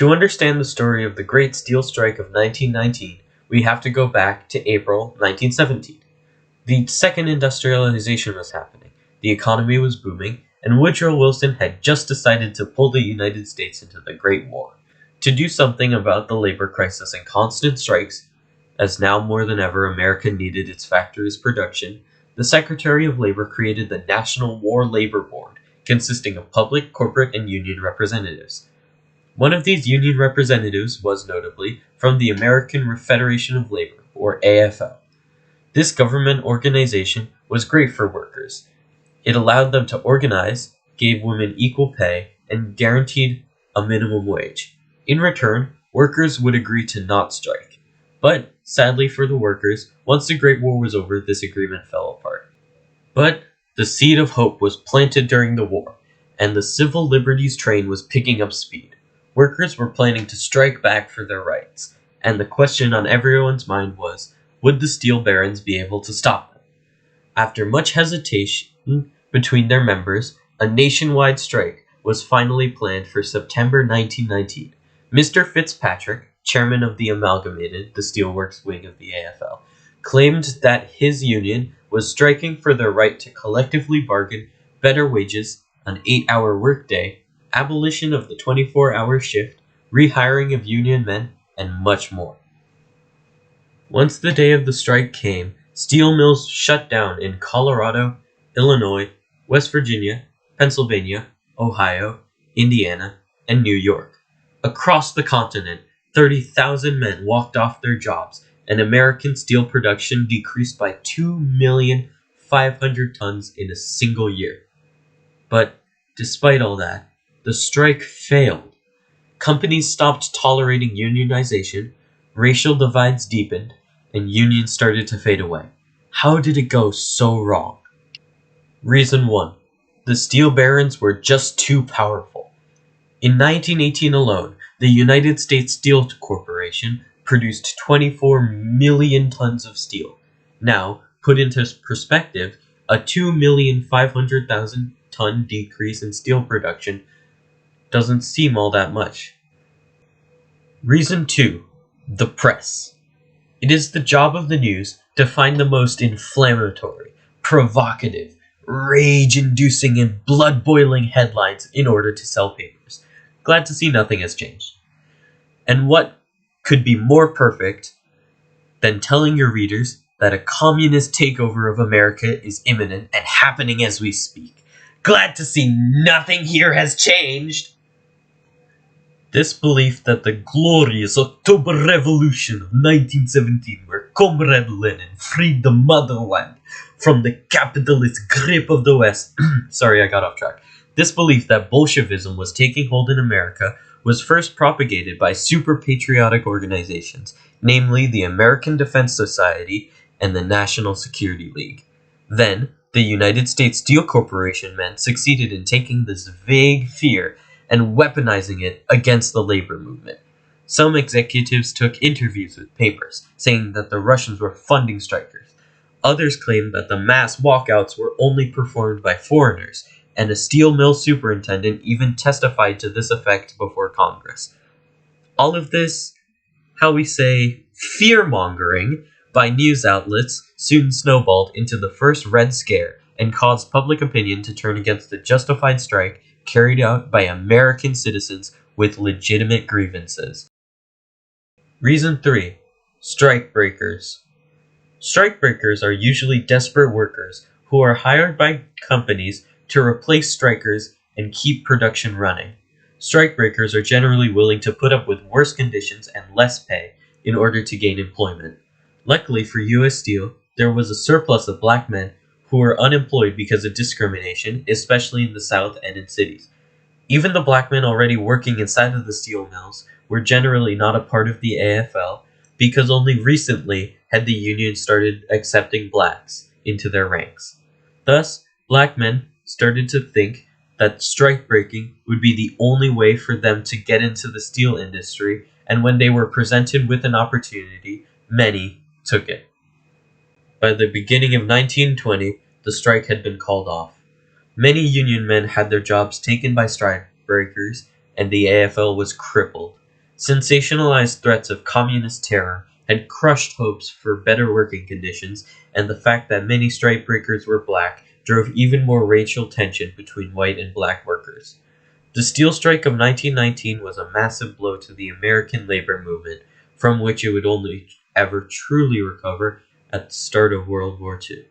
To understand the story of the Great Steel Strike of 1919, we have to go back to April 1917. The second industrialization was happening, the economy was booming, and Woodrow Wilson had just decided to pull the United States into the Great War. To do something about the labor crisis and constant strikes, as now more than ever America needed its factories' production, the Secretary of Labor created the National War Labor Board, consisting of public, corporate, and union representatives. One of these union representatives was notably from the American Federation of Labor, or AFL. This government organization was great for workers. It allowed them to organize, gave women equal pay, and guaranteed a minimum wage. In return, workers would agree to not strike. But, sadly for the workers, once the Great War was over, this agreement fell apart. But the seed of hope was planted during the war, and the civil liberties train was picking up speed. Workers were planning to strike back for their rights, and the question on everyone's mind was, would the steel barons be able to stop them? After much hesitation between their members, a nationwide strike was finally planned for September 1919. Mr. Fitzpatrick, chairman of the Amalgamated, the steelworks wing of the AFL, claimed that his union was striking for their right to collectively bargain better wages, an 8-hour workday, abolition of the 24-hour shift, rehiring of union men, and much more. Once the day of the strike came, steel mills shut down in Colorado, Illinois, West Virginia, Pennsylvania, Ohio, Indiana, and New York. Across the continent, 30,000 men walked off their jobs, and American steel production decreased by 2,500,000 tons in a single year. But despite all that, the strike failed. Companies stopped tolerating unionization, racial divides deepened, and unions started to fade away. How did it go so wrong? Reason 1. The steel barons were just too powerful. In 1918 alone, the United States Steel Corporation produced 24 million tons of steel. Now, put into perspective, a 2,500,000 ton decrease in steel production doesn't seem all that much. Reason 2. The press. It is the job of the news to find the most inflammatory, provocative, rage-inducing, and blood-boiling headlines in order to sell papers. Glad to see nothing has changed. And what could be more perfect than telling your readers that a communist takeover of America is imminent and happening as we speak? Glad to see nothing here has changed! This belief that the glorious October Revolution of 1917, where Comrade Lenin freed the motherland from the capitalist grip of the West, sorry I got off track. This belief that Bolshevism was taking hold in America was first propagated by super-patriotic organizations, namely the American Defense Society and the National Security League. Then, the United States Steel Corporation men succeeded in taking this vague fear and weaponizing it against the labor movement. Some executives took interviews with papers, saying that the Russians were funding strikers. Others claimed that the mass walkouts were only performed by foreigners, and a steel mill superintendent even testified to this effect before Congress. All of this, how we say, fear-mongering by news outlets soon snowballed into the first Red Scare and caused public opinion to turn against the justified strike carried out by American citizens with legitimate grievances. Reason 3. Strikebreakers. Strikebreakers are usually desperate workers who are hired by companies to replace strikers and keep production running. Strikebreakers are generally willing to put up with worse conditions and less pay in order to gain employment. Luckily for U.S. Steel, there was a surplus of black men who were unemployed because of discrimination, especially in the South and in cities. Even the black men already working inside of the steel mills were generally not a part of the AFL because only recently had the union started accepting blacks into their ranks. Thus, black men started to think that strike breaking would be the only way for them to get into the steel industry, and when they were presented with an opportunity, many took it. By the beginning of 1920, the strike had been called off. Many union men had their jobs taken by strike breakers, and the AFL was crippled. Sensationalized threats of communist terror had crushed hopes for better working conditions, and the fact that many strikebreakers were black drove even more racial tension between white and black workers. The steel strike of 1919 was a massive blow to the American labor movement, from which it would only ever truly recover at the start of World War II.